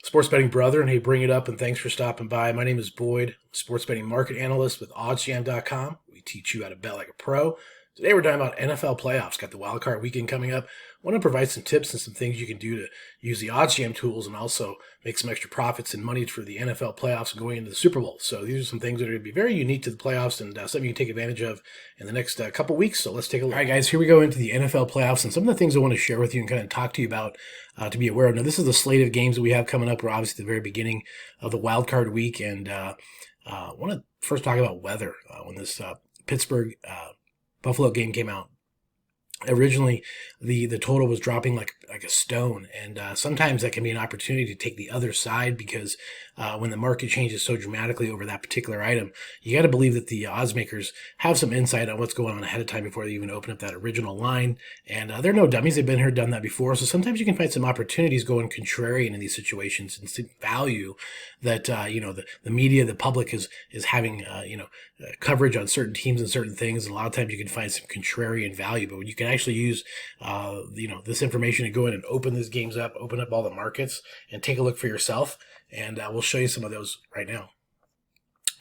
Sports betting brother, and hey, bring it up, and thanks for stopping by. My name is Boyd, sports betting market analyst with OddsJam.com. We teach you how to bet like a pro. Today we're talking about NFL playoffs. Got the wild card weekend coming up. Want to provide some tips and some things you can do to use the OddsJam tools and also make some extra profits and money for the NFL playoffs and going into the Super Bowl. So these are some things that are going to be very unique to the playoffs and something you can take advantage of in the next couple weeks. So let's take a look. All right, guys, here we go into the NFL playoffs and some of the things I want to share with you and kind of talk to you about to be aware of. Now, this is the slate of games that we have coming up. We're obviously at the very beginning of the wild card week, and I want to first talk about weather. When this Pittsburgh Buffalo game came out, originally the total was dropping like a stone, and sometimes that can be an opportunity to take the other side because when the market changes so dramatically over that particular item, you got to believe that the odds makers have some insight on what's going on ahead of time before they even open up that original line, and they're no dummies. They've been here, done that before, so sometimes you can find some opportunities going contrarian in these situations and see value that the media, the public is having coverage on certain teams and certain things, and a lot of times you can find some contrarian value. But when you can actually use this information to go in and open these games up, open up all the markets, and take a look for yourself, and we'll show you some of those right now.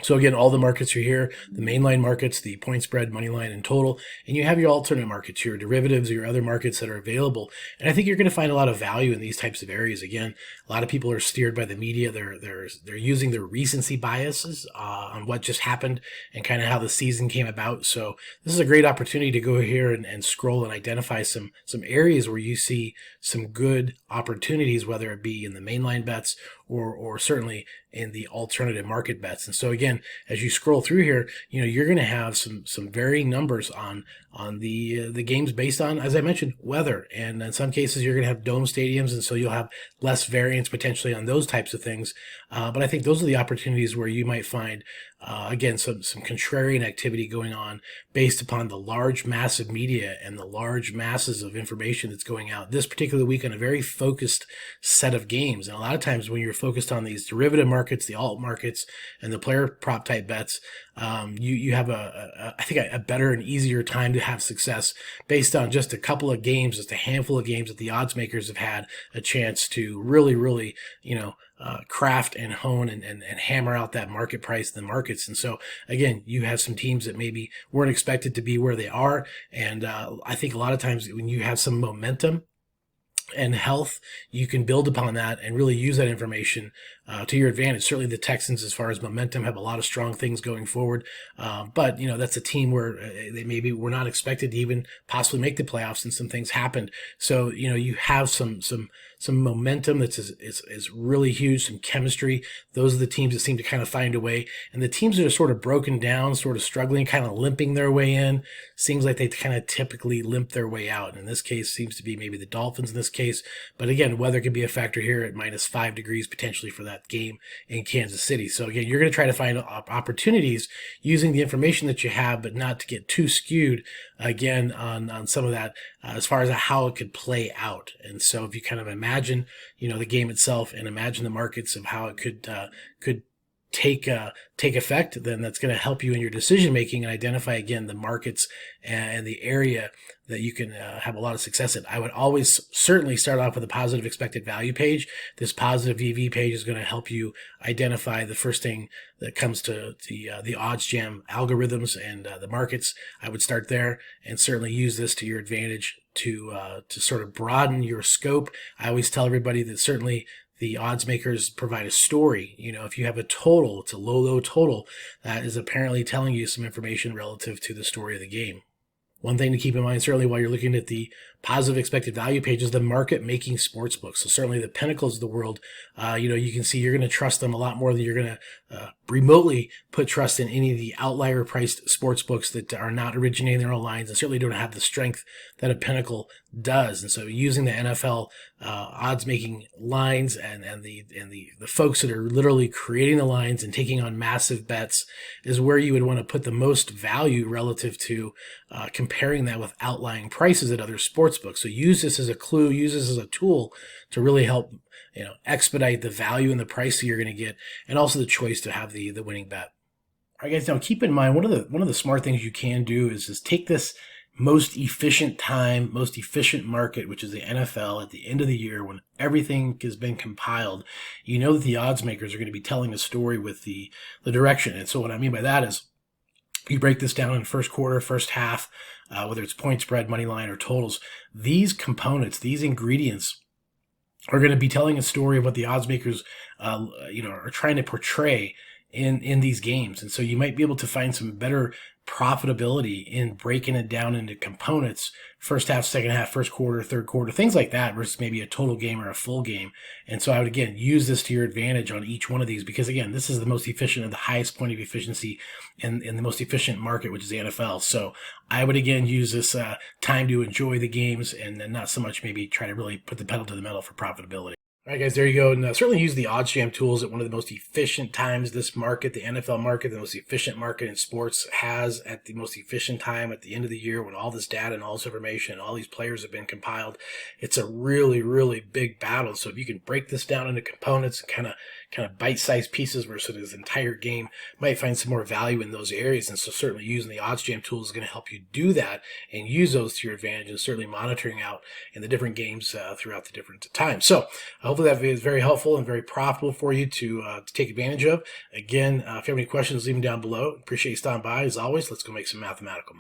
So again, all the markets are here, the mainline markets, the point spread, money line, and total, and you have your alternate markets, your derivatives, your other markets that are available. And I think you're going to find a lot of value in these types of areas. Again, a lot of people are steered by the media. They're using their recency biases on what just happened and kind of how the season came about. So this is a great opportunity to go here and scroll and identify some areas where you see some good opportunities, whether it be in the mainline bets or certainly in the alternative market bets. And so again, as you scroll through here, you're going to have some varying numbers on the games based on, as I mentioned, weather. And in some cases, you're going to have dome stadiums, and so you'll have less variance potentially on those types of things. But I think those are the opportunities where you might find, again, some contrarian activity going on based upon the large, massive media and the large masses of information that's going out this particular week on a very focused set of games. And a lot of times when you're focused on these derivative markets, the alt markets, and the player prop type bets, you have I think a better and easier time to have success based on just a couple of games, just a handful of games that the odds makers have had a chance to really, craft and hone and hammer out that market price in the markets. And so again, you have some teams that maybe weren't expected to be where they are. And I think a lot of times when you have some momentum and health, you can build upon that and really use that information to your advantage. Certainly the Texans, as far as momentum, have a lot of strong things going forward. But that's a team where they maybe were not expected to even possibly make the playoffs, and some things happened. So, you have some momentum is really huge, some chemistry. Those are the teams that seem to kind of find a way. And the teams that are sort of broken down, sort of struggling, kind of limping their way in, seems like they kind of typically limp their way out. And in this case, seems to be maybe the Dolphins in this case. But again, weather could be a factor here at -5 degrees potentially for that game in Kansas City. So again, you're going to try to find opportunities using the information that you have, but not to get too skewed again on some of that as far as how it could play out. And so if you kind of imagine, the game itself and imagine the markets of how it could take effect, then that's going to help you in your decision making and identify again the markets and the area that you can have a lot of success in. I would always certainly start off with a positive expected value page. This positive EV page is going to help you identify the first thing that comes to the OddsJam algorithms and the markets. I would start there and certainly use this to your advantage to sort of broaden your scope. I always tell everybody that certainly the odds makers provide a story. If you have a total, it's a low total, that is apparently telling you some information relative to the story of the game. One thing to keep in mind, certainly while you're looking at the positive expected value page, is the market making sports books. So certainly the pinnacles of the world, you can see you're going to trust them a lot more than you're going to remotely put trust in any of the outlier priced sports books that are not originating their own lines and certainly don't have the strength that a pinnacle does. And so using the NFL odds making lines and the folks that are literally creating the lines and taking on massive bets is where you would want to put the most value relative to comparing that with outlying prices at other sports books. So use this as a clue, use this as a tool to really help expedite the value and the price that you're going to get, and also the choice to have the winning bet. All right, guys. Now keep in mind one of the smart things you can do is take this most efficient time, most efficient market, which is the NFL at the end of the year when everything has been compiled, you know that the odds makers are going to be telling a story with the direction. And so what I mean by that is you break this down in first quarter, first half, whether it's point spread, money line, or totals, these components, these ingredients are going to be telling a story of what the odds makers, are trying to portray in these games. And so you might be able to find some better profitability in breaking it down into components, first half, second half, first quarter, third quarter, things like that, versus maybe a total game or a full game. And so I would, again, use this to your advantage on each one of these, because again, this is the most efficient and the highest point of efficiency in the most efficient market, which is the NFL. So I would, again, use this time to enjoy the games and not so much maybe try to really put the pedal to the metal for profitability. All right, guys, there you go. And certainly use the OddsJam tools at one of the most efficient times this market, the NFL market, the most efficient market in sports, has at the most efficient time at the end of the year when all this data and all this information and all these players have been compiled. It's a really, really big battle. So if you can break this down into components and kind of bite-sized pieces versus this entire game, might find some more value in those areas. And so certainly using the OddsJam tools is going to help you do that and use those to your advantage, and certainly monitoring out in the different games throughout the different times. So hopefully that video is very helpful and very profitable for you to take advantage of. Again, if you have any questions, leave them down below. Appreciate you stopping by. As always, let's go make some mathematical